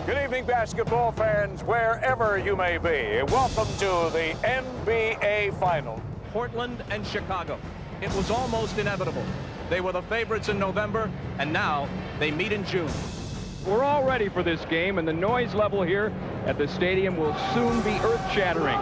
Good evening, basketball fans, wherever you may be. Welcome to the NBA Final. Portland and Chicago. It was almost inevitable. They were the favorites in November, and now they meet in June. We're all ready for this game, and the noise level here at the stadium will soon be earth-shattering.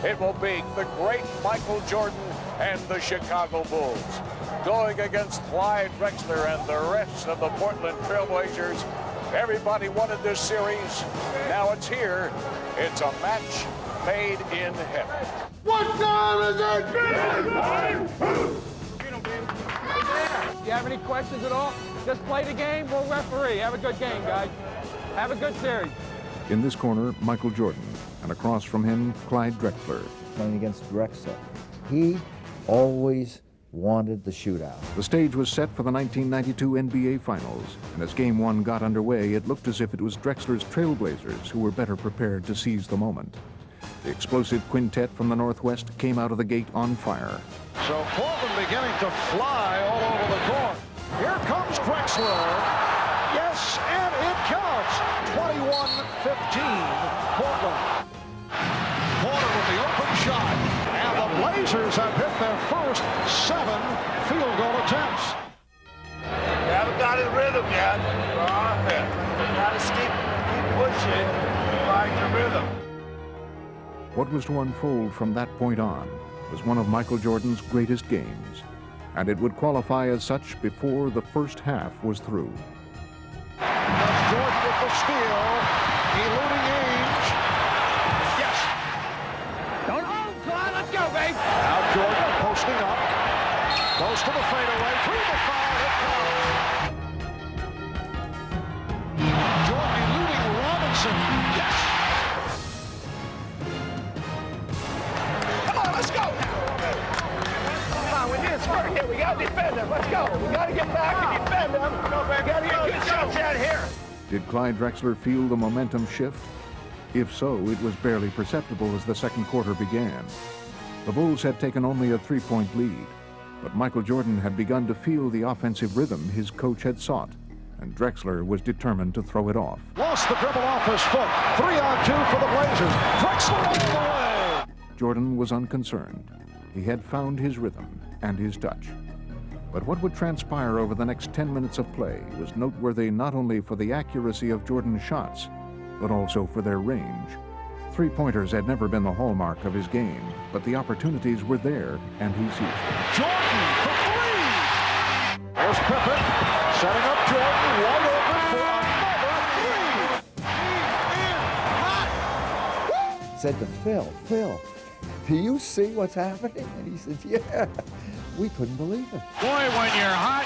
It will be the great Michael Jordan and the Chicago Bulls going against Clyde Drexler and the rest of the Portland Trailblazers. Everybody wanted this series. Now it's here. It's a match made in heaven. What time is it? Do you have any questions at all? Just play the game. We'll referee. Have a good game, guys. Have a good series. In this corner, Michael Jordan, and across from him, Clyde Drexler. Playing against Drexler. He always wanted the shootout. The stage was set for the 1992 NBA Finals, and as Game 1 got underway, it looked as if it was Drexler's Trailblazers who were better prepared to seize the moment. The explosive quintet from the Northwest came out of the gate on fire. So Portland beginning to fly all over the court. Here comes Drexler. Yes, and it counts. 21-15, Portland. Porter with the open shot. And the Blazers have hit their first 7 field goal attempts. You haven't got in rhythm yet. You gotta keep pushing, find your rhythm. What was to unfold from that point on was one of Michael Jordan's greatest games, and it would qualify as such before the first half was through. Jordan with the steal, eluding Ainge. Yes. Don't hold, Clyde. Let's go, babe. Now Jordan posting up, goes to the fadeaway, through the foul, it counts. Jordan eluding Robinson. Yes. Come on, let's go now. Come on, we need a spurt here. We gotta defend them. Let's go. We gotta get back and defend them. We gotta get good shots out here. Did Clyde Drexler feel the momentum shift? If so, it was barely perceptible as the second quarter began. The Bulls had taken only a 3-point lead, but Michael Jordan had begun to feel the offensive rhythm his coach had sought, and Drexler was determined to throw it off. Lost the dribble off his foot. 3-on-2 for the Blazers. Drexler all the way. Jordan was unconcerned. He had found his rhythm and his touch. But what would transpire over the next 10 minutes of play was noteworthy not only for the accuracy of Jordan's shots, but also for their range. Three-pointers had never been the hallmark of his game, but the opportunities were there, and he seized them. Jordan for 3. There's Pippen setting up Jordan wide open for another 3. Said to Phil, do you see what's happening? And he said, yeah. We couldn't believe it. Boy, when you're hot,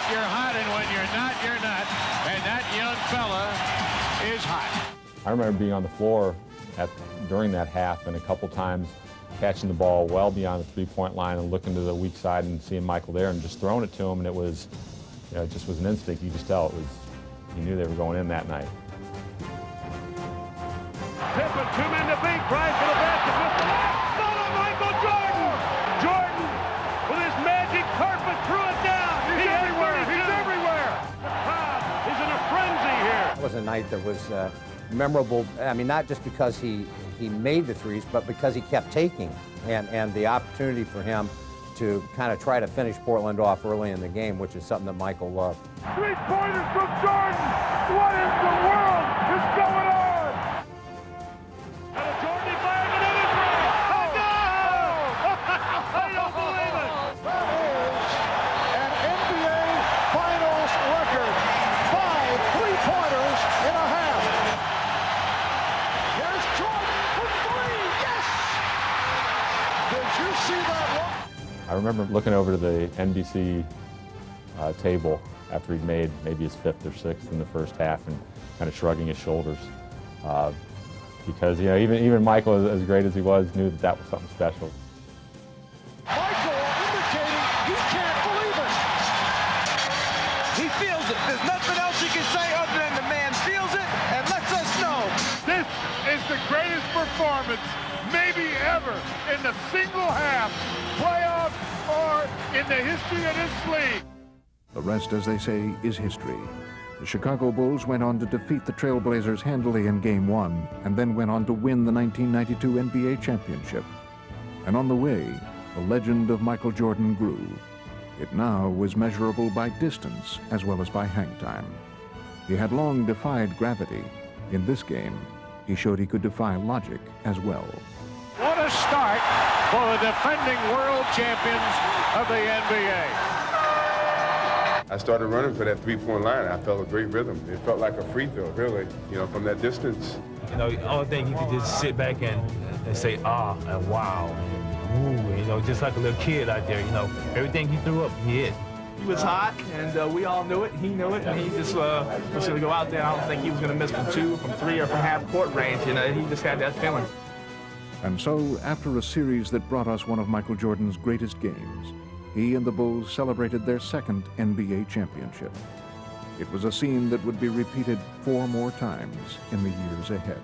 and when you're not, you're not. And that young fella is hot. I remember being on the floor during that half and a couple times catching the ball well beyond the three-point line and looking to the weak side and seeing Michael there and just throwing it to him, and it was, it just was an instinct. You just tell it was, you knew they were going in that night. Pippen, 2 men to beat, trying for the basket. Follow Michael Jordan! Jordan, with his magic carpet, threw it down. He's everywhere. He's everywhere. The crowd is in a frenzy here. It was a night that was memorable. I mean, not just because he made the threes, but because he kept taking, and the opportunity for him to kind of try to finish Portland off early in the game, which is something that Michael loved. 3-pointers from Jordan. What in the world is going on? And a Jordan flag, another three. Oh, no! I don't believe it. That is an NBA Finals record. 5 3-pointers in a half. Here's Jordan for 3. Yes! Did you see that one? I remember looking over to the NBC table after he'd made maybe his 5th or 6th in the first half and kind of shrugging his shoulders. Because even Michael, as great as he was, knew that was something special. Michael indicating he can't believe it. He feels it. There's nothing else he can say other than the man feels it and lets us know. This is the greatest performance maybe ever in the single half, playoff, or in the history of this league. The rest, as they say, is history. The Chicago Bulls went on to defeat the Trailblazers handily in Game 1 and then went on to win the 1992 NBA championship. And on the way, the legend of Michael Jordan grew. It now was measurable by distance as well as by hang time. He had long defied gravity. In this game, he showed he could defy logic as well. What a start for the defending world champions of the NBA. I started running for that three-point line. I felt a great rhythm. It felt like a free throw, really, from that distance. The only thing you could just sit back and say, ah, and wow, and ooh, just like a little kid out there, everything he threw up, he hit. He was hot, and we all knew it. He knew it, and he just was going to go out there. I don't think he was going to miss from 2, from 3, or from half-court range. He just had that feeling. And so, after a series that brought us one of Michael Jordan's greatest games, he and the Bulls celebrated their second NBA championship. It was a scene that would be repeated 4 more times in the years ahead.